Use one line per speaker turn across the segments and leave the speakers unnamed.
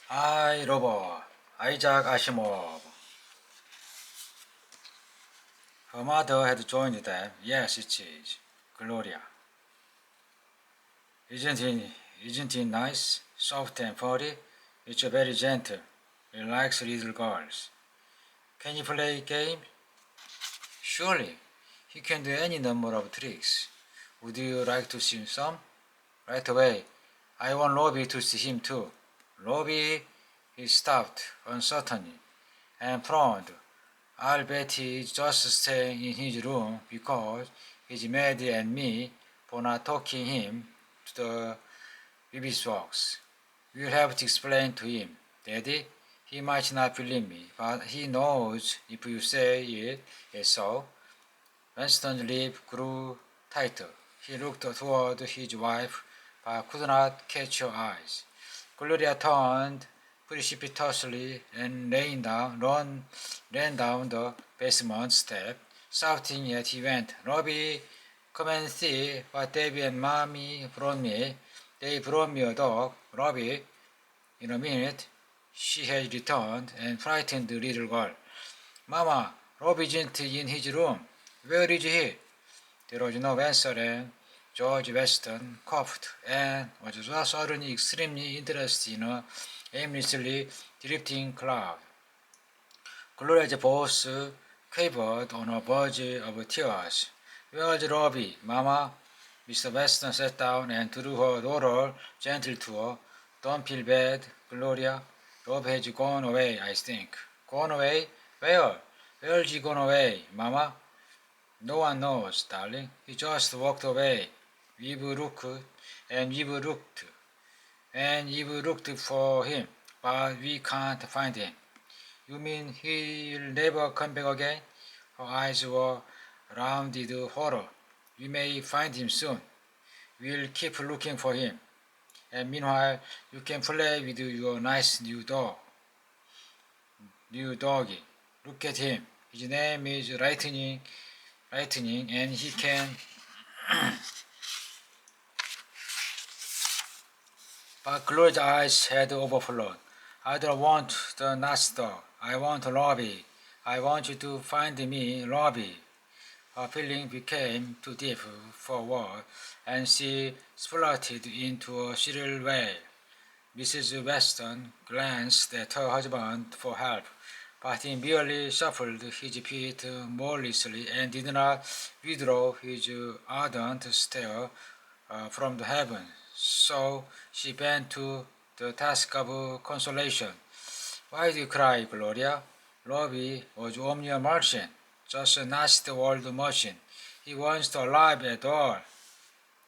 I, Robert, Isaac Asimov. Her mother had joined them. Yes, it is. Gloria. Isn't it nice? Soft and furry? It's very gentle. It likes little girls. Can you play game? Surely. He can do any number of tricks. Would you like to see some? Right away. I want Robbie to see him too. Robbie, he stopped uncertainly and frowned. I'll bet he's just staying in his room because he's mad at me for not taking him to the beeswax. We'll have to explain to him, Daddy. He might not believe me, but he knows if you say it is so. Winston's lip grew tighter. He looked toward his wife, but could not catch her eyes. Gloria turned precipitously and ran down the basement step, shouting as he went, Robbie, come and see what Debbie and Mommy brought me. They brought me a dog, Robbie. In a minute, she had returned and frightened the little girl. Mama, Robbie isn't in his room. Where is he? There was no answer, and George Weston coughed and was suddenly extremely interested in a aimlessly drifting cloud. Gloria's voice quivered on a verge of tears. Where's Robbie, Mama? Mr. Weston sat down and drew her daughter gently to her. Don't feel bad, Gloria. Rob has gone away, I think. Gone away? Where? Where's he gone away, Mama? No one knows, darling. He just walked away. We've looked and we've looked and we've looked for him, but we can't find him. You mean he'll never come back again? Her eyes were rounded horror. We may find him soon. We'll keep looking for him. And meanwhile, you can play with your nice new doggy. Look at him. His name is Lightning, and he can. But Gloria's eyes had overflowed. I don't want the nasty dog. I want Robbie. I want you to find me Robbie. Her feeling became too deep for words, and she spluttered into a shrill wail. Mrs. Weston glanced at her husband for help, but he merely shuffled his feet morosely and did not withdraw his ardent stare from the heavens. So she bent to the task of consolation. Why do you cry, Gloria? Robbie was only a Martian, just a nasty old machine. He wasn't alive at all.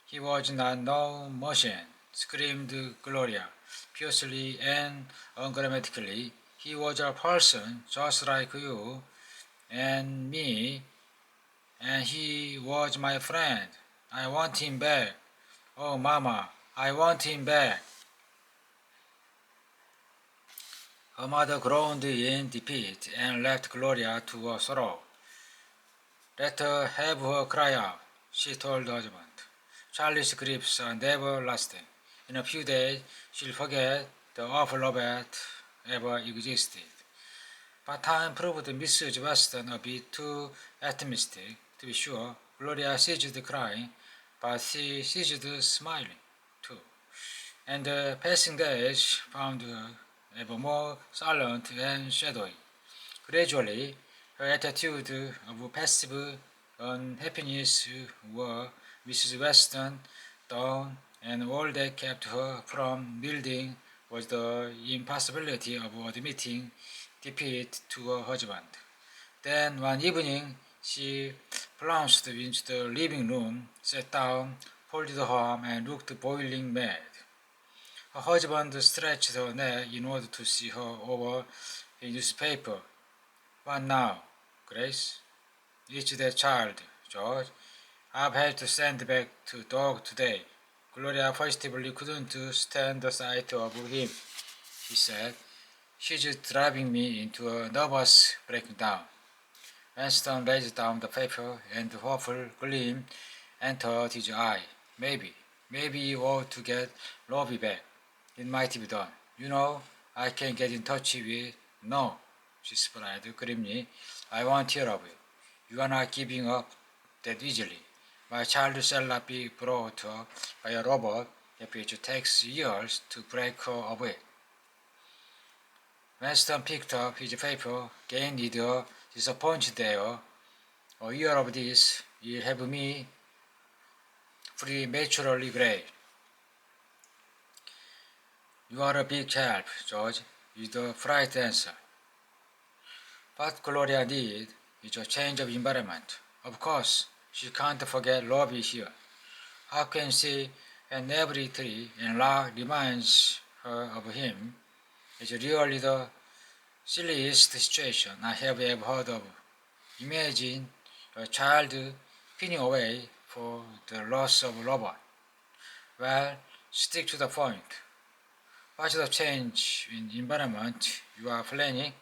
He was not no machine, screamed Gloria, fiercely and ungrammatically. He was a person just like you and me, and he was my friend. I want him back. Oh, Mama, I want him back. Her mother groaned in defeat and left Gloria to her sorrow. Let her have her cry out, she told her husband. Charlie's griefs are never lasting. In a few days, she'll forget the awful Robert ever existed. But time proved Mrs. Weston a bit too optimistic, to be sure. Gloria ceased crying, but she ceased smiling, too. And the passing days found her ever more silent and shadowy. Gradually, her attitude of passive unhappiness wore Mrs. Weston down, and all that kept her from building was the impossibility of admitting defeat to her husband. Then one evening, she flounced into the living room, sat down, folded her arm, and looked boiling mad. Her husband stretched her neck in order to see her over a newspaper. What now, Grace? It's that child, George. I've had to send back to dog today. Gloria positively couldn't stand the sight of him, she said. She's driving me into a nervous breakdown. Winston raised down the paper, and the hopeful gleam entered his eye. Maybe you ought to get Robbie back. It might be done. You know, I can get in touch with. No, she replied grimly. I won't hear of it. You are not giving up that easily. My child shall not be brought up by a robot if it takes years to break her of it. Winston picked up his paper, gained a disappointed air. A year of this, you'll have me prematurely gray. You are a big help, George, is the bright answer. What Gloria needs is a change of environment. Of course, she can't forget Robbie here. How can she, when every tree and rock reminds her of him, is really the silliest situation I have ever heard of. Imagine a child pinning away for the loss of a robot. Well, stick to the point. What's the change in environment you are planning?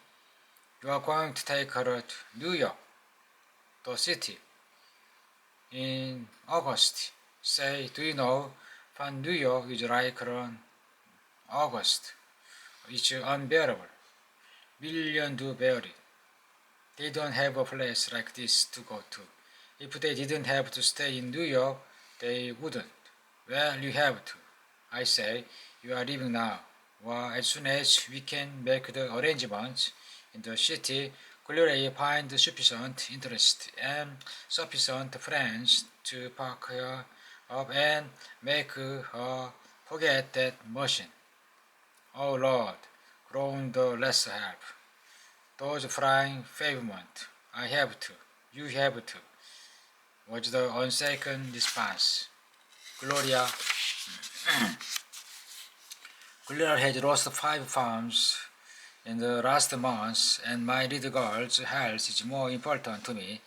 You are going to take her to New York, the city, in August. Say, do you know what New York is like around August? It's unbearable. Millions do bear it. They don't have a place like this to go to. If they didn't have to stay in New York, they wouldn't. Well, you have to. I say, you are leaving now. Well, as soon as we can make the arrangements in the city, Gloria find sufficient interest and sufficient friends to pack her up and make her forget that machine. Oh Lord, groaned the lesser half. Those flying pavement. I have to. You have to. Was the unshaken response. Gloria has lost 5 pounds in the last month, and my little girl's health is more important to me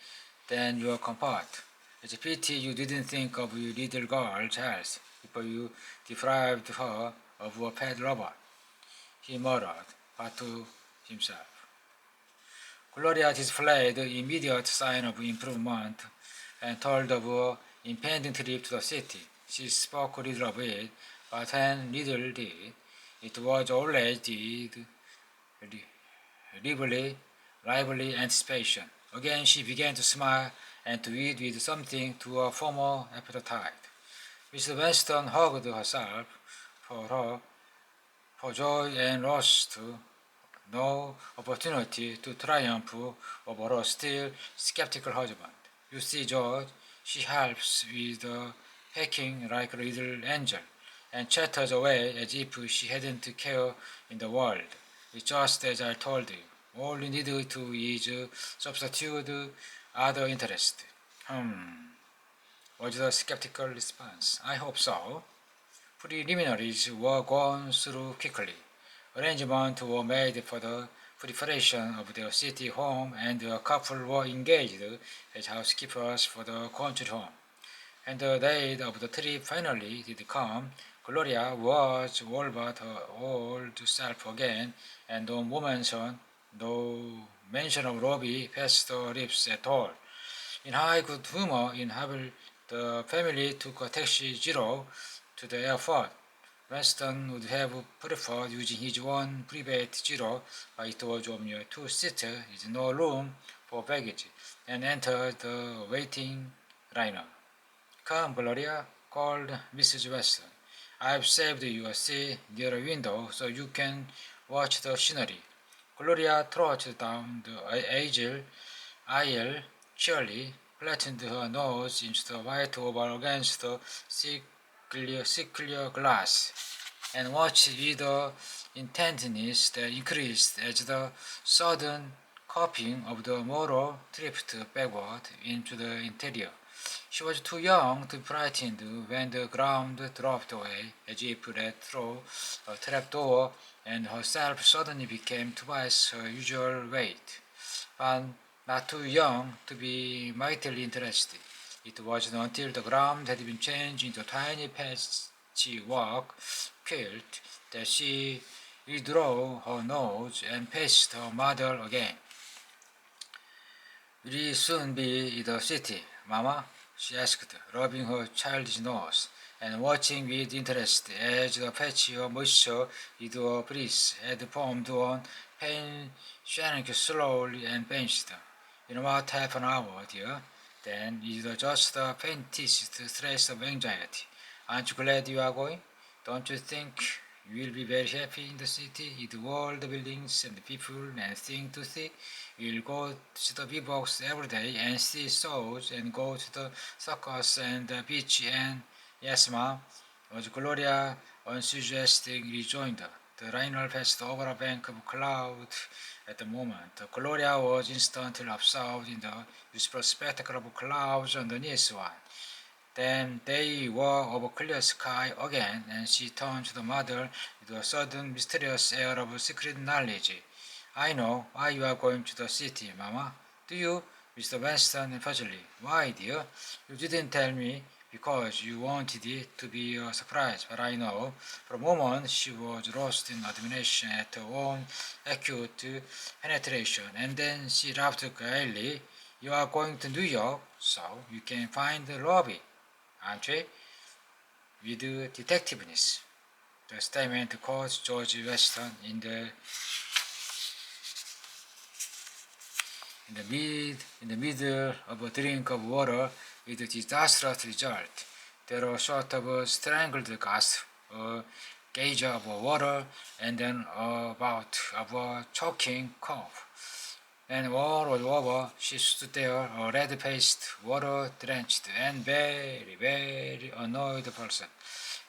than your comfort. It's a pity you didn't think of your little girl's health before you deprived her of a pet robot, he muttered, but to himself. Gloria displayed immediate sign of improvement and told of her impending trip to the city. She spoke little of it, but when little did, it was always with lively anticipation. Again she began to smile and to eat with something to her former appetite. Mrs. Weston hugged herself for joy and lost no opportunity to triumph over her still skeptical husband. You see, George, she helps with the packing like a little angel, and chatters away as if she hadn't a care in the world. It's just as I told you. All you need to do is substitute other interest. Was the skeptical response. I hope so. Preliminaries were gone through quickly. Arrangements were made for the preparation of their city home, and the couple were engaged as housekeepers for the country home. And the day of the trip finally did come, Gloria was all but her old self again, and no mention of Robbie passed her lips at all. In high good humor, the family took a taxi zero to the airport. Weston would have preferred using his own private Giro, but it was only a two-seater with no room for baggage, and entered the waiting liner. Come, Gloria, called Mrs. Weston. I've saved you a seat near a window so you can watch the scenery. Gloria trotted down the aisle cheerily, flattened her nose into the white oval against the thick clear glass, and watched with a intentness that increased as the sudden cupping of the motor drifted backward into the interior. She was too young to be frightened when the ground dropped away as if let through a trapdoor, and herself suddenly became twice her usual weight, but not too young to be mightily interested. It wasn't until the ground had been changed into a tiny patchwork quilt that she withdrew her nose and faced her mother again. Will soon be in the city, Mama? She asked, rubbing her childish nose. and watching with interest as the patch of moisture it or breeze had formed on pain shrank slowly and vanished. In about half an hour, dear, then it was just the faintest trace of anxiety. Aren't you glad you are going? Don't you think you will be very happy in the city with all the buildings and the people and things to see? You'll go to the big box every day and see shows and go to the circus and the beach and yes, ma'am, was Gloria enthusiastically rejoined. The liner passed over a bank of cloud at the moment. Gloria was instantly absorbed in the useful spectacle of clouds underneath one. Then they were over clear sky again, and she turned to the mother with a sudden mysterious air of secret knowledge. I know why you are going to the city, Mama. Do you, Mr. Weston emphatically? Why, dear? You didn't tell me because you wanted it to be a surprise, but I know. For a moment she was lost in admiration at her own acute penetration, and then she laughed gaily. You are going to New York, so you can find the lobby, aren't you? With detectiveness. The statement caught George Weston in the middle of a drink of water with a disastrous result. There was a sort of a strangled gasp, a gauge of water, and then a bout of a choking cough. When all was over, she stood there, a red-faced, water-drenched, and very, very annoyed person.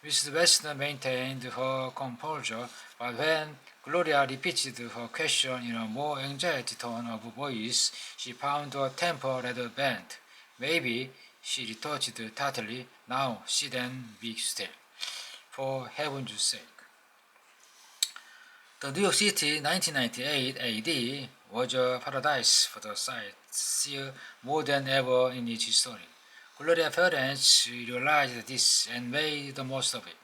Mrs. Weston maintained her composure, but when Gloria repeated her question in a more anxiety tone of voice, she found her temper rather bent. Maybe, she retorted tartly, now sit and be still. For heaven's sake. The New York City 1998 AD was a paradise for the sightseer more than ever in its history. Gloria's parents realized this and made the most of it.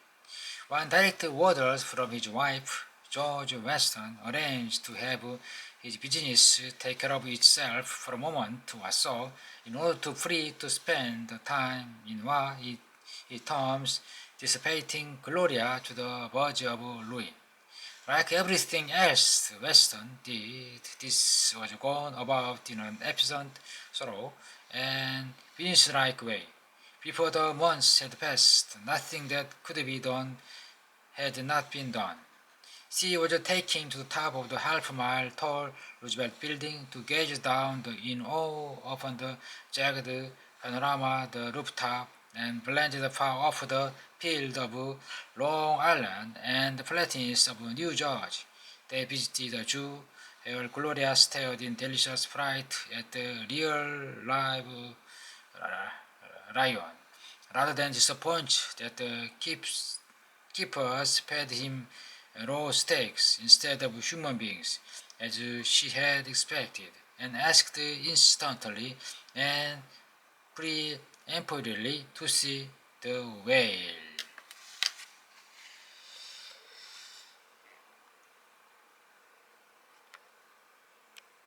One direct orders from his wife, George Weston, arranged to have his business take care of itself for a moment or so in order to free to spend the time in what he terms dissipating Gloria to the verge of ruin. Like everything else Weston did, this was gone about in an absent, thorough, and business-like way. Before the months had passed, nothing that could be done had not been done. She was taken to the top of the half-mile tall Roosevelt building to gaze down in awe upon the jagged panorama, the rooftop, and blended far off the field of Long Island and the plains of New Jersey. They visited a zoo, where Gloria stared in delicious fright at the real live lion, rather than disappointed that the keepers fed him raw steaks instead of human beings, as she had expected, and asked instantly and peremptorily to see the whale.